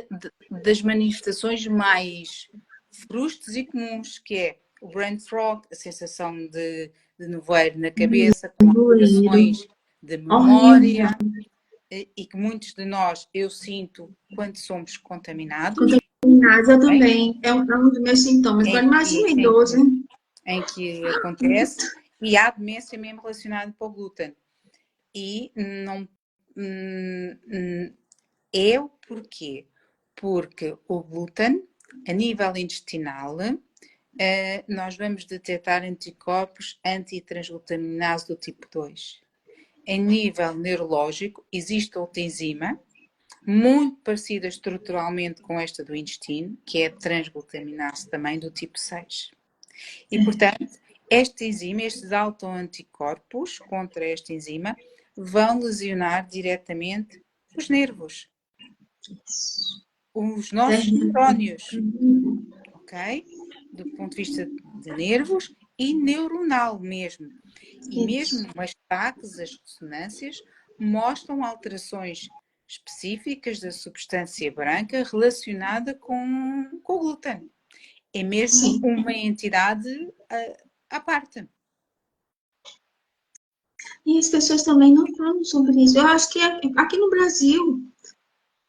das manifestações mais frustras e comuns, que é o brain fog, a sensação de nevoeiro na cabeça, com Doído, alterações de horrível. memória, e que muitos de nós eu sinto quando somos contaminados, Contaminados, eu bem, também. É um dos meus sintomas. Agora, em, imagina que, em, idoso, que, hein? em que acontece, e há demência mesmo relacionada com o glúten. E não é o porquê? Porque o glúten, a nível intestinal, nós vamos detectar anticorpos antitransglutaminase do tipo 2. Em nível neurológico, existe outra enzima, muito parecida estruturalmente com esta do intestino, que é a transglutaminase também do tipo 6. E, portanto, esta enzima, estes autoanticorpos contra esta enzima, vão lesionar diretamente os nervos, os nossos neurónios, ok? Do ponto de vista de nervos e neuronal mesmo. E mesmo as taques, as ressonâncias, mostram alterações específicas da substância branca relacionada com o glúten. É mesmo Sim. uma entidade à parte. E as pessoas também não falam sobre isso. Eu acho que aqui no Brasil,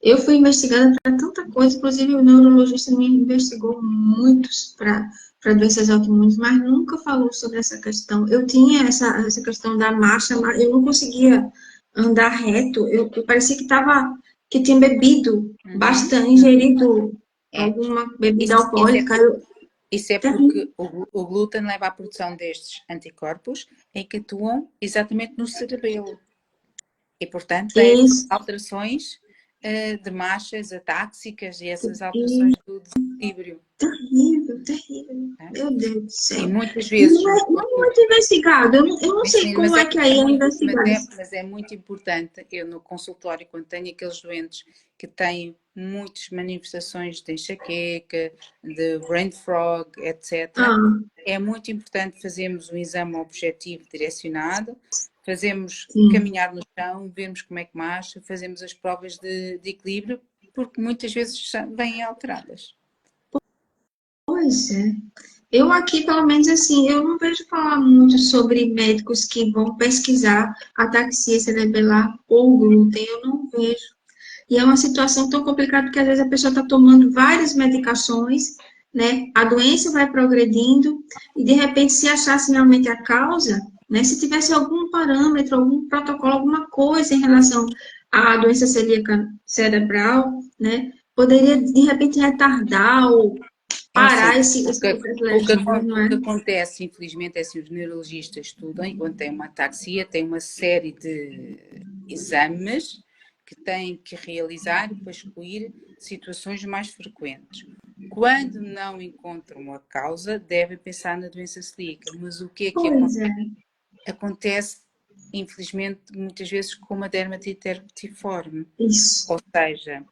eu fui investigada para tanta coisa, inclusive o neurologista me investigou muitos para doenças autoimunes, mas nunca falou sobre essa questão. Eu tinha essa questão da marcha, mas eu não conseguia andar reto. Eu parecia que tinha bebido bastante, ingerido É. alguma bebida Isso, isso é alcoólica. Isso é porque o glúten leva à produção destes anticorpos em que atuam exatamente no cerebelo. E, portanto, tem essas Isso, alterações de marchas atáxicas e essas alterações do desequilíbrio. terrível, terrível. Tá? Meu Deus do E céu. muitas E vezes não os é, não é muito investigado. Eu não sei Mas como é que aí é investigado. mas é muito importante, eu no consultório, quando tenho aqueles doentes que têm muitas manifestações de enxaqueca, de brain fog, etc., Ah, é muito importante fazermos um exame objetivo direcionado, fazemos sim. caminhar no chão, vemos como é que marcha, fazemos as provas de equilíbrio, porque muitas vezes vêm alteradas. Pois é. Eu aqui, pelo menos assim, eu não vejo falar muito sobre médicos que vão pesquisar ataxia cerebelar ou glúten. Eu não vejo. E é uma situação tão complicada que às vezes a pessoa está tomando várias medicações, né? A doença vai progredindo e de repente se achasse realmente a causa, né? Se tivesse algum parâmetro, algum protocolo, alguma coisa em relação à doença celíaca cerebral, né? Poderia de repente retardar ou É assim, parar esse processo lesivo, não o é? que acontece, infelizmente, é assim, os neurologistas estudam, e quando tem uma ataxia, tem uma série de exames que têm que realizar para excluir situações mais frequentes. Quando não encontram a causa, devem pensar na doença celíaca. Mas o que é que Pois acontece? é, Acontece, infelizmente, muitas vezes com uma dermatite herpetiforme. isso. Ou seja,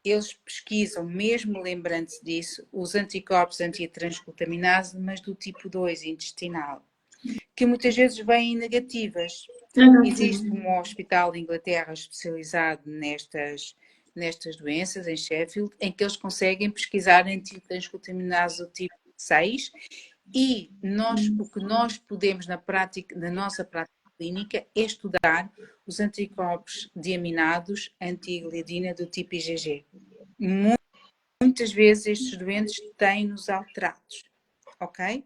eles pesquisam, mesmo lembrando-se disso, os anticorpos antitransglutaminase, mas do tipo 2 intestinal, que muitas vezes vêm negativas. Negativo. Existe um hospital em Inglaterra especializado nestas doenças, em Sheffield, em que eles conseguem pesquisar antitransglutaminase do tipo 6 e o que nós podemos na nossa prática clínica é estudar os anticorpos diaminados anti-gliadina do tipo IgG. Muitas vezes estes doentes têm-nos alterados, ok?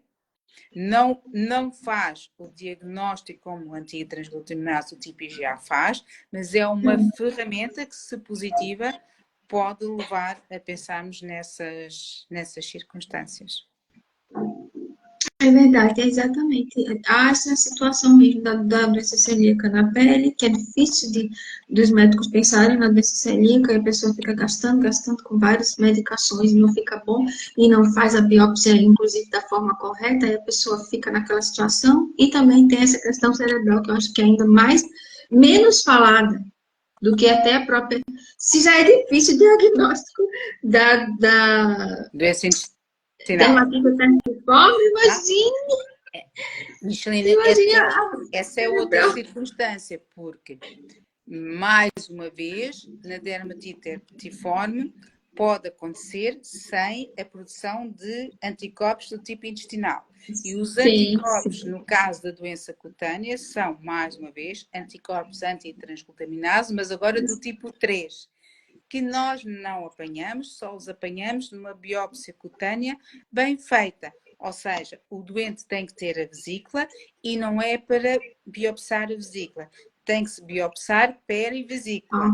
Não faz o diagnóstico como o antitransglutaminase do tipo IgA faz, mas é uma ferramenta que, se positiva, pode levar a pensarmos nessas circunstâncias. É verdade, é exatamente. Há essa situação mesmo da doença celíaca na pele, que é difícil dos médicos pensarem na doença celíaca, e a pessoa fica gastando com várias medicações e não fica bom, e não faz a biópsia, inclusive, da forma correta, e a pessoa fica naquela situação. E também tem essa questão cerebral, que eu acho que é ainda menos falada do que até a própria. Se já é difícil o diagnóstico da Doença intestinal. dermatite cerviforme, Tá? imagina. Michelina, Imagina essa é outra circunstância, porque, mais uma vez, na dermatite herpetiforme, pode acontecer sem a produção de anticorpos do tipo intestinal. E os sim, anticorpos, sim. no caso da doença cutânea, são, mais uma vez, anticorpos antitransglutaminase, mas agora do tipo 3, que nós não apanhamos, só os apanhamos numa biópsia cutânea bem feita. Ou seja, o doente tem que ter a vesícula e não é para biopsar a vesícula. Tem que se biopsar perivesícula,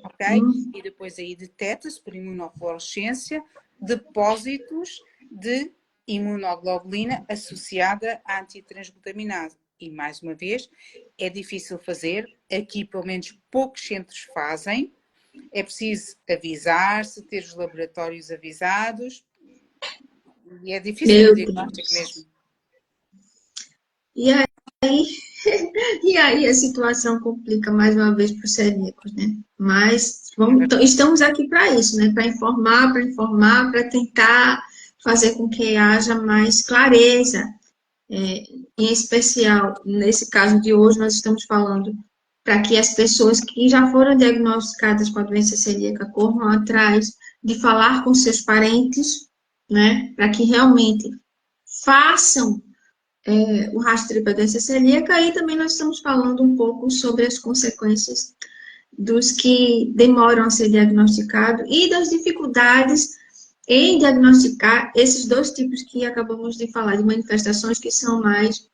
ok? E depois aí detecta-se por imunofluorescência depósitos de imunoglobulina associada à antitransglutaminase. E, mais uma vez, é difícil fazer. Aqui, pelo menos, poucos centros fazem. É preciso avisar-se, ter os laboratórios avisados. E é difícil o Meu diagnóstico Deus. mesmo. E aí, e aí a situação complica mais uma vez para os celíacos, né? Mas então, estamos aqui para isso, né? Para informar, para tentar fazer com que haja mais clareza. Em especial, nesse caso de hoje, nós estamos falando para que as pessoas que já foram diagnosticadas com a doença celíaca corram atrás de falar com seus parentes, né? Para que realmente façam o rastreio para a doença celíaca. E também nós estamos falando um pouco sobre as consequências dos que demoram a ser diagnosticados e das dificuldades em diagnosticar esses dois tipos que acabamos de falar, de manifestações que são mais,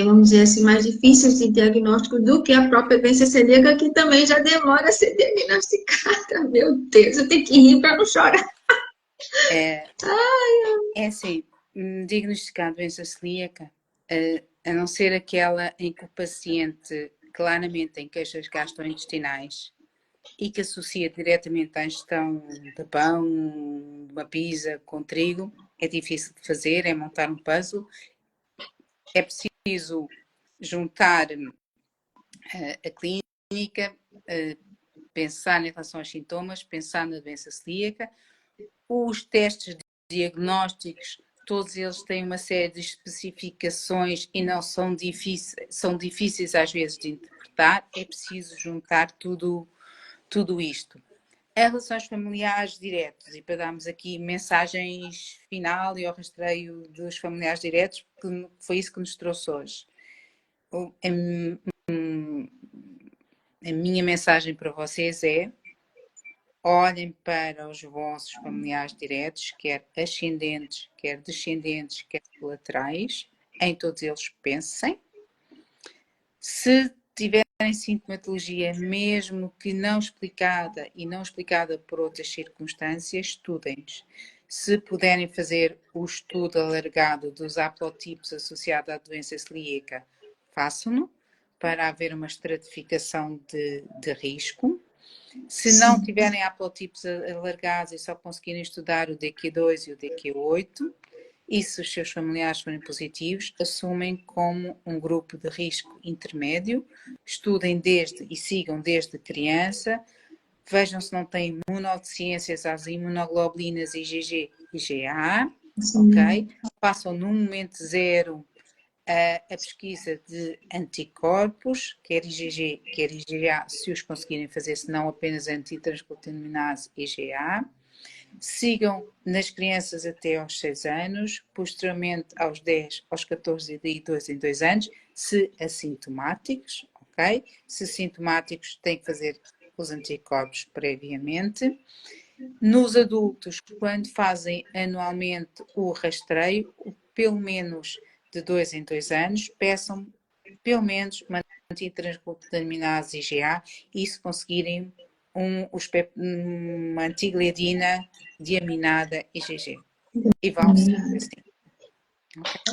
vamos dizer assim, mais difíceis de diagnóstico do que a própria doença celíaca, que também já demora a ser diagnosticada. Meu Deus, eu tenho que rir para não chorar. É, é assim, diagnosticar doença celíaca, a não ser aquela em que o paciente claramente tem queixas gastrointestinais e que associa diretamente à ingestão de pão, de uma pizza com trigo, é difícil de fazer, é montar um puzzle. É preciso juntar a clínica, pensar em relação aos sintomas, pensar na doença celíaca. Os testes diagnósticos, todos eles têm uma série de especificações e não são difíceis às vezes de interpretar. É preciso juntar tudo isto. Em relação aos familiares diretos, e para darmos aqui mensagens final e ao rastreio dos familiares diretos, porque foi isso que nos trouxe hoje. A minha mensagem para vocês é: olhem para os vossos familiares diretos, quer ascendentes, quer descendentes, quer laterais, em todos eles pensem. Se tiverem sintomatologia, mesmo que não explicada e não explicada por outras circunstâncias, estudem-nos. Se puderem fazer o estudo alargado dos haplotipos associados à doença celíaca, façam-no, para haver uma estratificação de risco. Se não tiverem haplotipos alargados e só conseguirem estudar o DQ2 e o DQ8, e se os seus familiares forem positivos, assumem como um grupo de risco intermédio, estudem e sigam desde criança, vejam se não têm imunodeficiências às imunoglobulinas IgG e IgA, ok? Façam no momento zero a pesquisa de anticorpos, quer IgG, quer IgA, se os conseguirem fazer, se não apenas antitransglutaminase IgA. Sigam nas crianças até aos 6 anos, posteriormente aos 10, aos 14 e de 2 em 2 anos, se assintomáticos, ok? Se sintomáticos, têm que fazer os anticorpos previamente. Nos adultos, quando fazem anualmente o rastreio, pelo menos de 2 em 2 anos, peçam pelo menos uma antitransglutaminase IgA e se conseguirem uma antigliadina diaminada IgG. E vão seguir assim.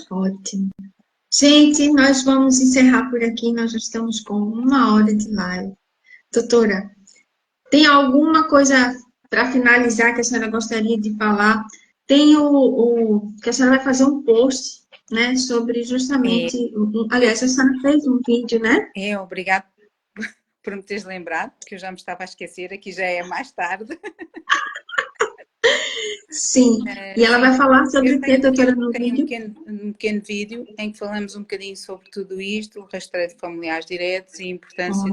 Ótimo. Gente, nós vamos encerrar por aqui, nós já estamos com 1 hora de live. Doutora, tem alguma coisa para finalizar que a senhora gostaria de falar? Tem que a senhora vai fazer um post, né, sobre justamente, aliás, a senhora fez um vídeo, né? Obrigado por me teres lembrado, que eu já me estava a esquecer, aqui já é mais tarde. Sim, e ela vai falar sobre o que, doutora, no vídeo? Um pequeno vídeo em que falamos um bocadinho sobre tudo isto, o rastreio de familiares diretos e a importância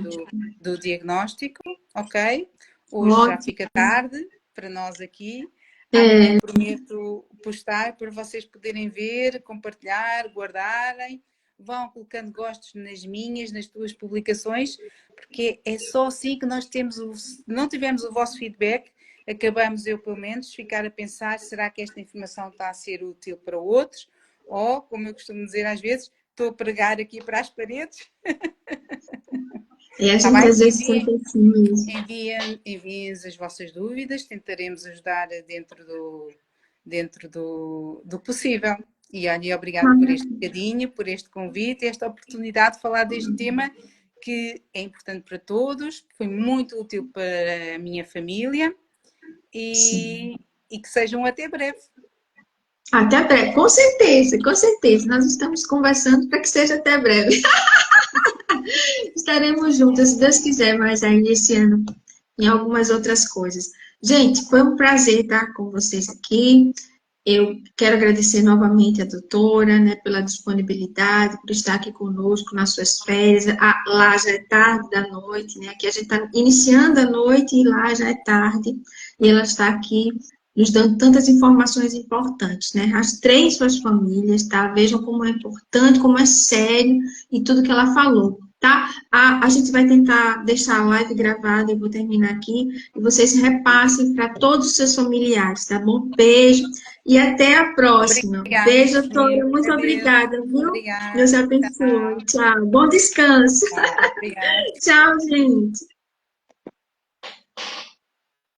do diagnóstico, ok? Hoje já fica tarde para nós aqui. Amanhã prometo postar para vocês poderem ver, compartilhar, guardarem. Vão colocando gostos nas minhas, nas tuas publicações, porque é só assim que nós temos, não tivemos o vosso feedback, acabamos, eu pelo menos, ficar a pensar, será que esta informação está a ser útil para outros? Ou, como eu costumo dizer às vezes, estou a pregar aqui para as paredes. E a gente às vezes sente assim mesmo. Enviem as vossas dúvidas, tentaremos ajudar dentro do possível. E olha, obrigado por este bocadinho, por este convite, esta oportunidade de falar deste tema que é importante para todos, foi muito útil para a minha família e que sejam até breve. Até breve, com certeza, com certeza. Nós estamos conversando para que seja até breve. Estaremos juntas, se Deus quiser, mais aí esse ano, em algumas outras coisas. Gente, foi um prazer estar com vocês aqui. Eu quero agradecer novamente a doutora, né, pela disponibilidade, por estar aqui conosco nas suas férias. Lá já é tarde da noite, né? Aqui a gente está iniciando a noite e lá já é tarde. E ela está aqui nos dando tantas informações importantes, né? Rastreiem suas famílias, tá? Vejam como é importante, como é sério e tudo que ela falou, tá? A gente vai tentar deixar a live gravada, eu vou terminar aqui, e vocês repassem para todos os seus familiares, tá bom? Beijo e até a próxima. Obrigada, Beijo, doutora. Muito obrigada, viu? Obrigada. Deus abençoe. Tchau. Bom descanso. Obrigada. Tchau, gente.